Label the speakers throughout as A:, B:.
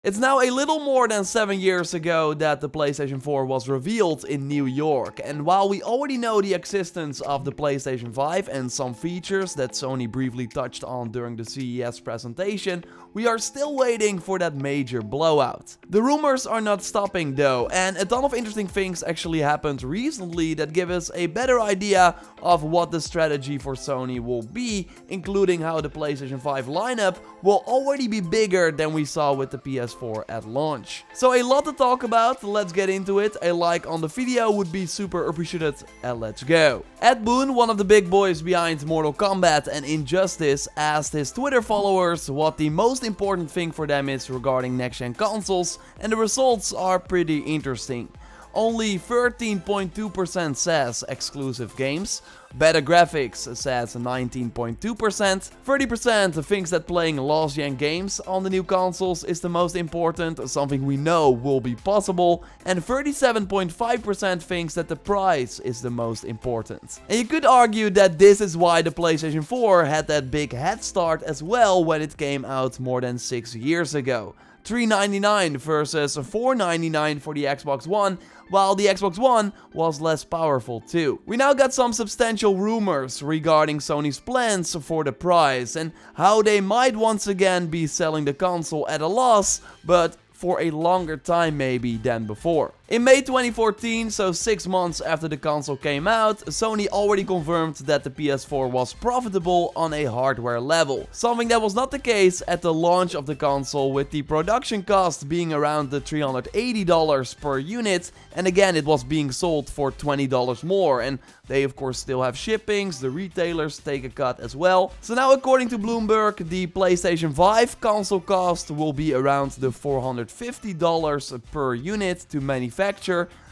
A: It's now a little more than 7 years ago that the PlayStation 4 was revealed in New York, and while we already know the existence of the PlayStation 5 and some features that Sony briefly touched on during the CES presentation, we are still waiting for that major blowout. The rumors are not stopping though, and a ton of interesting things actually happened recently that give us a better idea of what the strategy for Sony will be, including how the PlayStation 5 lineup will already be bigger than we saw with the PS4 at launch. So a lot to talk about, let's get into it. A like on the video would be super appreciated, and let's go. Ed Boon, one of the big boys behind Mortal Kombat and Injustice, asked his Twitter followers what the most important thing for them is regarding next-gen consoles, and the results are pretty interesting. Only 13.2% says exclusive games, better graphics says 19.2%, 30% thinks that playing last-gen games on the new consoles is the most important, something we know will be possible, and 37.5% thinks that the price is the most important. And you could argue that this is why the PlayStation 4 had that big head start as well when it came out more than 6 years ago. $399 versus $499 for the Xbox One, while the Xbox One was less powerful too. We now got some substantial rumors regarding Sony's plans for the price and how they might once again be selling the console at a loss, but for a longer time maybe than before. In May 2014, so 6 months after the console came out, Sony already confirmed that the PS4 was profitable on a hardware level. Something that was not the case at the launch of the console, with the production cost being around the $380 per unit, and again it was being sold for $20 more, and they of course still have shippings, the retailers take a cut as well. So now according to Bloomberg, the PlayStation 5 console cost will be around the $450 per unit to manufacture.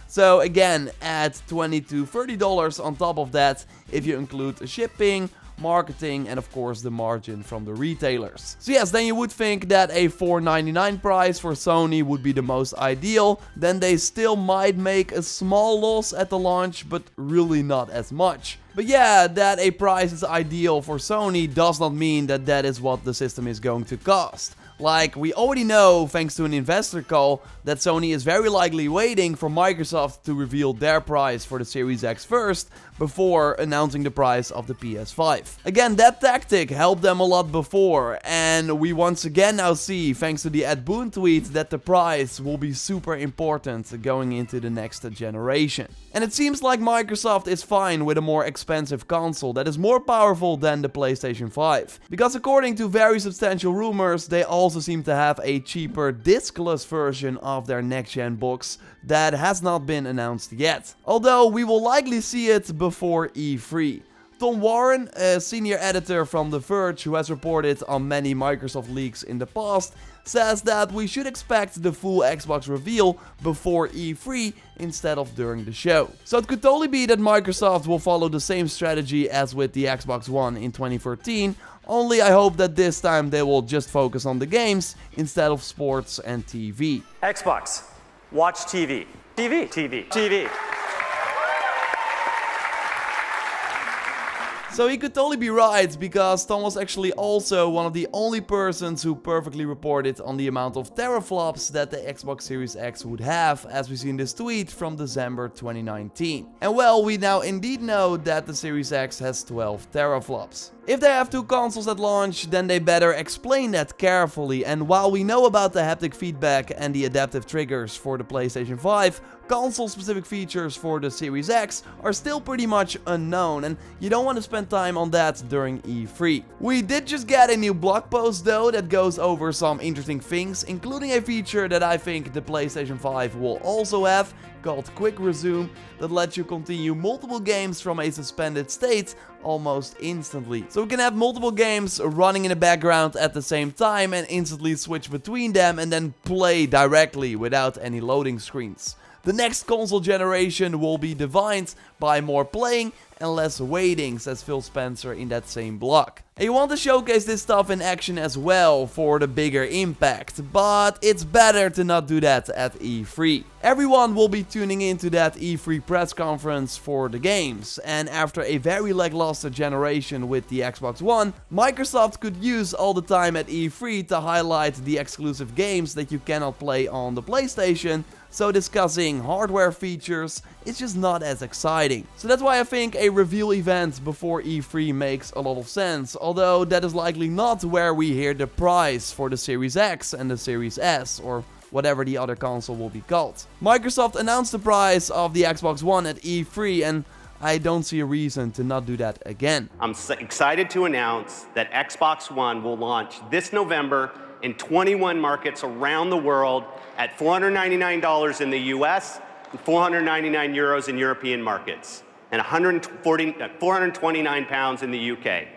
A: So again, add $20 to $30 on top of that if you include shipping, marketing, and of course the margin from the retailers. So yes, then you would think that a $499 price for Sony would be the most ideal. Then they still might make a small loss at the launch, but really not as much. But yeah, that a price is ideal for Sony does not mean that that is what the system is going to cost. Like, we already know, thanks to an investor call, that Sony is very likely waiting for Microsoft to reveal their price for the Series X first, before announcing the price of the PS5. Again, that tactic helped them a lot before, and we once again now see, thanks to the Ed Boon tweet, that the price will be super important going into the next generation. And it seems like Microsoft is fine with a more expensive console that is more powerful than the PlayStation 5. Because according to very substantial rumors, they also seem to have a cheaper discless version of their next-gen box that has not been announced yet. Although we will likely see it before E3. Tom Warren, a senior editor from The Verge who has reported on many Microsoft leaks in the past, says that we should expect the full Xbox reveal before E3 instead of during the show. So it could totally be that Microsoft will follow the same strategy as with the Xbox One in 2013, only I hope that this time they will just focus on the games instead of sports and TV.
B: Xbox, watch TV. TV.
A: So he could totally be right, because Tom was actually also one of the only persons who perfectly reported on the amount of teraflops that the Xbox Series X would have, as we see in this tweet from December 2019. And well, we now indeed know that the Series X has 12 teraflops. If they have two consoles at launch, then they better explain that carefully, and while we know about the haptic feedback and the adaptive triggers for the PlayStation 5, console-specific features for the Series X are still pretty much unknown, and you don't want to spend time on that during E3. We did just get a new blog post though that goes over some interesting things, including a feature that I think the PlayStation 5 will also have, called Quick Resume, that lets you continue multiple games from a suspended state almost instantly. So we can have multiple games running in the background at the same time and instantly switch between them and then play directly without any loading screens. The next console generation will be defined by more playing and less waiting, says Phil Spencer in that same blog. And you want to showcase this stuff in action as well for the bigger impact, but it's better to not do that at E3. Everyone will be tuning into that E3 press conference for the games, and after a very lackluster generation with the Xbox One, Microsoft could use all the time at E3 to highlight the exclusive games that you cannot play on the PlayStation, so discussing hardware features is just not as exciting. So that's why I think a reveal event before E3 makes a lot of sense, although that is likely not where we hear the price for the Series X and the Series S, or whatever the other console will be called. Microsoft announced the price of the Xbox One at E3, and I don't see a reason to not do that again.
C: I'm excited to announce that Xbox One will launch this November in 21 markets around the world at $499 in the US and 499 euros in European markets, and 429 pounds in the UK.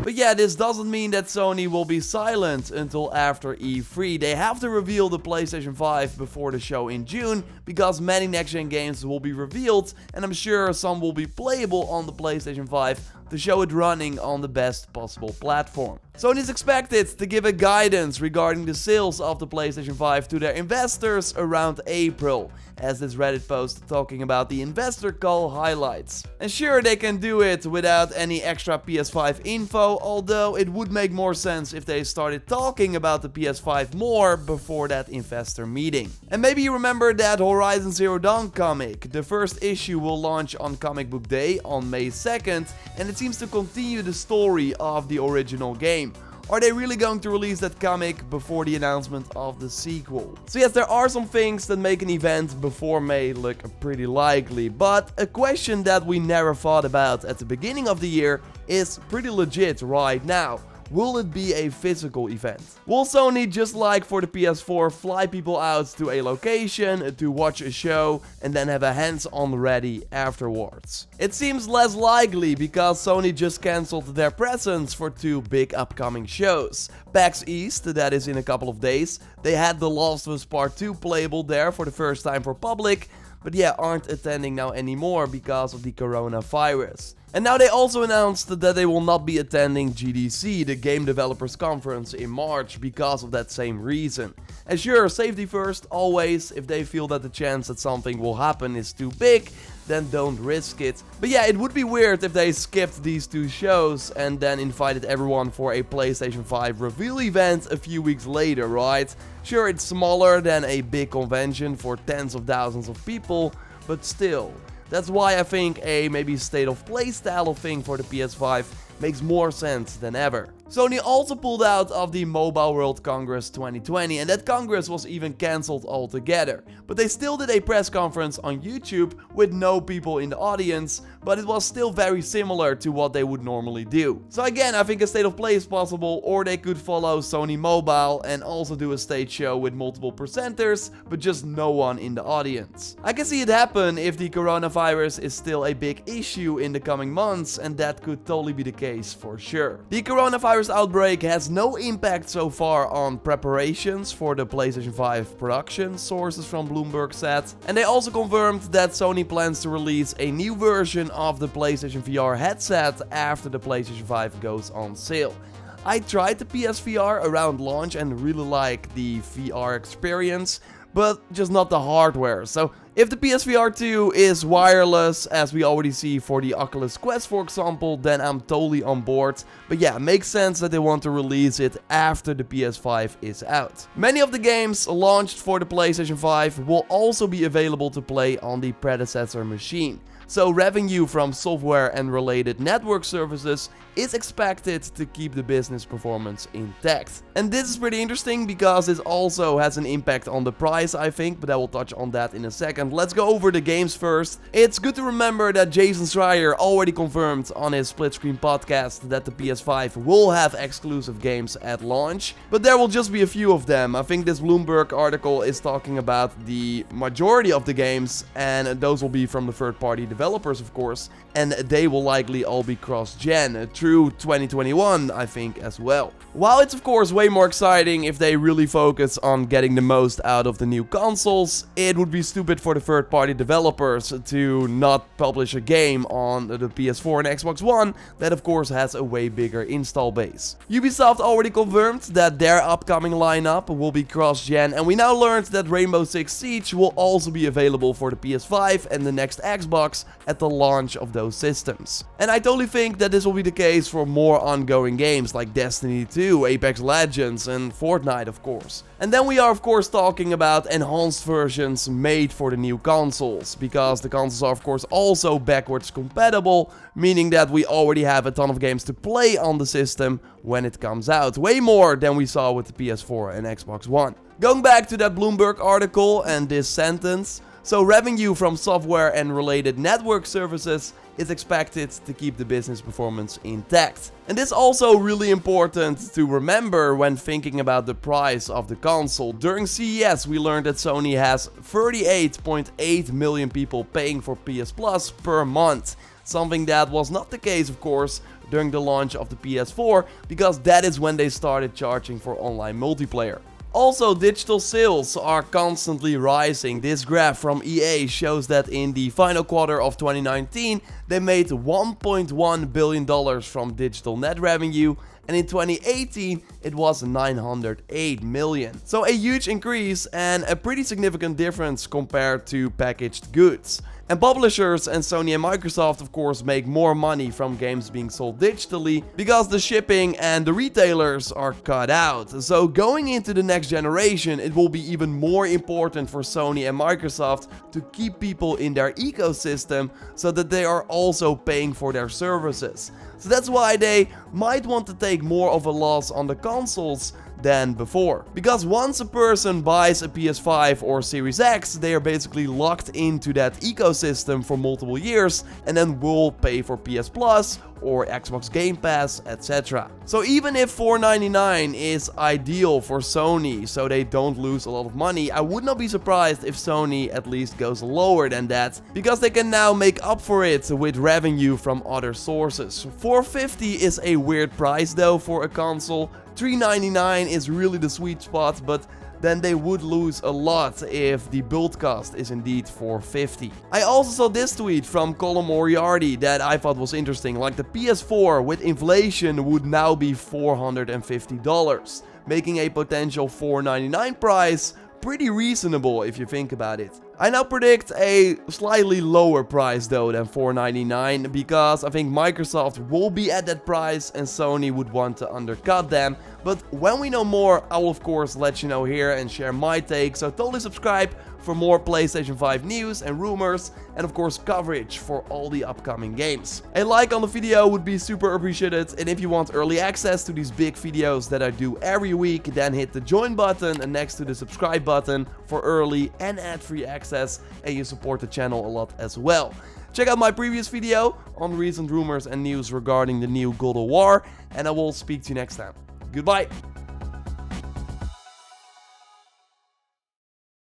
A: But yeah, this doesn't mean that Sony will be silent until after E3. They have to reveal the PlayStation 5 before the show in June, because many next-gen games will be revealed, and I'm sure some will be playable on the PlayStation 5 to show it running on the best possible platform. Sony is expected to give a guidance regarding the sales of the PlayStation 5 to their investors around April, as this Reddit post talking about the investor call highlights. And sure, they can do it without any extra PS5 info, although it would make more sense if they started talking about the PS5 more before that investor meeting. And maybe you remember that Horizon Zero Dawn comic. The first issue will launch on Comic Book Day on May 2nd, and it seems to continue the story of the original game. Are they really going to release that comic before the announcement of the sequel? So yes, there are some things that make an event before May look pretty likely, but a question that we never thought about at the beginning of the year is pretty legit right now. Will it be a physical event? Will Sony, just like for the PS4, fly people out to a location to watch a show and then have a hands-on ready afterwards? It seems less likely because Sony just cancelled their presence for 2 big upcoming shows. PAX East, that is in a couple of days. They had The Last of Us Part 2 playable there for the first time for public, but yeah, aren't attending now anymore because of the coronavirus. And now they also announced that they will not be attending GDC, the Game Developers Conference, in March because of that same reason. And sure, safety first, always. If they feel that the chance that something will happen is too big, then don't risk it. But yeah, it would be weird if they skipped these 2 shows and then invited everyone for a PlayStation 5 reveal event a few weeks later, right? Sure, it's smaller than a big convention for tens of thousands of people, but still. That's why I think a maybe state of play style of thing for the PS5 makes more sense than ever. Sony also pulled out of the Mobile World Congress 2020, and that congress was even cancelled altogether. But they still did a press conference on YouTube with no people in the audience, but it was still very similar to what they would normally do. So again, I think a state of play is possible, or they could follow Sony Mobile and also do a stage show with multiple presenters, but just no one in the audience. I can see it happen if the coronavirus is still a big issue in the coming months, and that could totally be the case for sure. The coronavirus outbreak has no impact so far on preparations for the PlayStation 5 production, sources from Bloomberg said. And they also confirmed that Sony plans to release a new version of the PlayStation VR headset after the PlayStation 5 goes on sale. I tried the PSVR around launch and really like the VR experience, but just not the hardware. So if the PSVR 2 is wireless, as we already see for the Oculus Quest for example, then I'm totally on board. But yeah, it makes sense that they want to release it after the PS5 is out. Many of the games launched for the PlayStation 5 will also be available to play on the predecessor machine. So revenue from software and related network services is expected to keep the business performance intact. And this is pretty interesting because this also has an impact on the price, I think, but I will touch on that in a second. Let's go over the games first. It's good to remember that Jason Schreier already confirmed on his Split Screen podcast that the PS5 will have exclusive games at launch, but there will just be a few of them. I think this Bloomberg article is talking about the majority of the games, and those will be from the third-party developers. developers, of course, and they will likely all be cross-gen through 2021, I think, as well. While it's of course way more exciting if they really focus on getting the most out of the new consoles, it would be stupid for the third-party developers to not publish a game on the PS4 and Xbox One that of course has a way bigger install base. Ubisoft already confirmed that their upcoming lineup will be cross-gen, and we now learned that Rainbow Six Siege will also be available for the PS5 and the next Xbox at the launch of those systems. And I totally think that this will be the case for more ongoing games like Destiny 2, Apex Legends and Fortnite, of course. And then we are of course talking about enhanced versions made for the new consoles, because the consoles are of course also backwards compatible, meaning that we already have a ton of games to play on the system when it comes out, way more than we saw with the PS4 and Xbox One. Going back to that Bloomberg article and this sentence, so revenue from software and related network services is expected to keep the business performance intact. And this is also really important to remember when thinking about the price of the console. During CES we learned that Sony has 38.8 million people paying for PS Plus per month. Something that was not the case, of course, during the launch of the PS4, because that is when they started charging for online multiplayer. Also, digital sales are constantly rising. This graph from EA shows that in the final quarter of 2019, they made $1.1 billion from digital net revenue, and in 2018 it was 908 million. So a huge increase and a pretty significant difference compared to packaged goods. And publishers and Sony and Microsoft of course make more money from games being sold digitally because the shipping and the retailers are cut out. So going into the next generation, it will be even more important for Sony and Microsoft to keep people in their ecosystem so that they are also paying for their services. So that's why they might want to take more of a loss on the consoles than before. Because once a person buys a PS5 or Series X, they are basically locked into that ecosystem for multiple years and then will pay for PS Plus or Xbox Game Pass, etc. So even if $4.99 is ideal for Sony so they don't lose a lot of money, I would not be surprised if Sony at least goes lower than that, because they can now make up for it with revenue from other sources. $4.50 is a weird price though for a console. $3.99 is really the sweet spot, but then they would lose a lot if the build cost is indeed $4.50. I also saw this tweet from Colin Moriarty that I thought was interesting, like the PS4 with inflation would now be $450, making a potential $4.99 price pretty reasonable if you think about it. I now predict a slightly lower price though than $4.99, because I think Microsoft will be at that price and Sony would want to undercut them. But when we know more, I will of course let you know here and share my take, so totally subscribe for more PlayStation 5 news and rumors, and of course coverage for all the upcoming games. A like on the video would be super appreciated, and if you want early access to these big videos that I do every week, then hit the join button and next to the subscribe button for early and ad-free access, and you support the channel a lot as well. Check out my previous video on recent rumors and news regarding the new God of War, and I will speak to you next time. Goodbye!